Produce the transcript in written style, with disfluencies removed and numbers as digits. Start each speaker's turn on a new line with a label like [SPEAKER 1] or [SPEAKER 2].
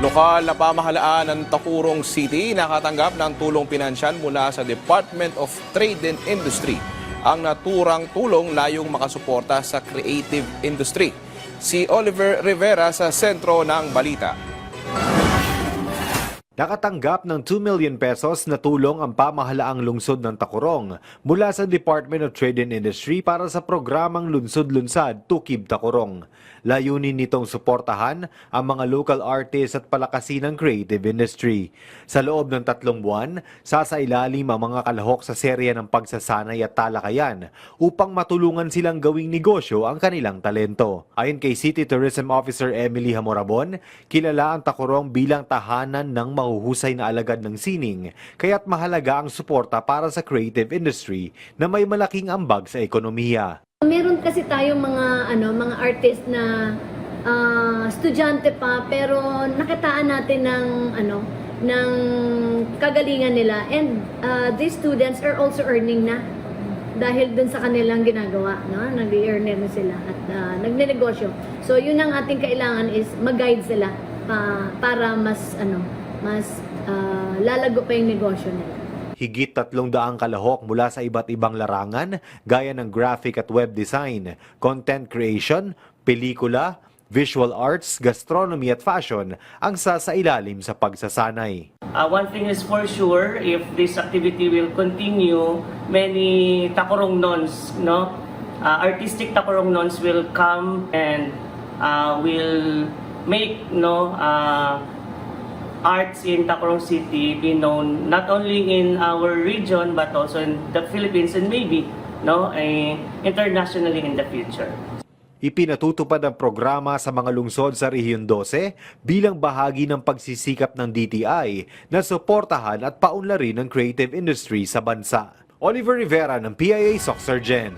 [SPEAKER 1] Lokal na pamahalaan ng Tacurong City nakatanggap ng tulong pinansyal mula sa Department of Trade and Industry. Ang naturang tulong layong makasuporta sa creative industry. Si Oliver Rivera sa sentro ng balita.
[SPEAKER 2] Nakatanggap ng 2 million pesos na tulong ang pamahalaang lungsod ng Tacurong mula sa Department of Trade and Industry para sa programang Lunsod-Lunsad Tukib Tacurong. Layunin nitong suportahan ang mga local artists at palakasin ng creative industry. Sa loob ng 3 buwan, sasailalim ang mga kalahok sa serya ng pagsasanay at talakayan upang matulungan silang gawing negosyo ang kanilang talento. Ayon kay City Tourism Officer Emily Hamorabon, kilala ang Tacurong bilang tahanan ng mahuhusay na alagad ng sining, kaya't mahalaga ang suporta para sa creative industry na may malaking ambag sa ekonomiya.
[SPEAKER 3] Meron kasi tayong mga artist na estudyante pa pero nakitaan natin ng kagalingan nila, and these students are also earning na dahil dun sa kanilang ginagawa, no? Nag-earn na sila at nagnenegosyo. So yun ang ating kailangan is mag-guide sila para mas lalago pa yung negosyo nila.
[SPEAKER 2] Higit 300 kalahok mula sa iba't ibang larangan gaya ng graphic at web design, content creation, pelikula, visual arts, gastronomy at fashion ang sasailalim sa pagsasanay.
[SPEAKER 4] One thing is for sure, if this activity will continue, many Tacurong nons, artistic Tacurong nons will come and will make arts in Tacurong City be known not only in our region but also in the Philippines and maybe internationally in the future.
[SPEAKER 2] Ipinatutupad ang programa sa mga lungsod sa Rehiyon 12 bilang bahagi ng pagsisikap ng DTI na suportahan at paunlarin ang creative industry sa bansa. Oliver Rivera ng PIA Soxergen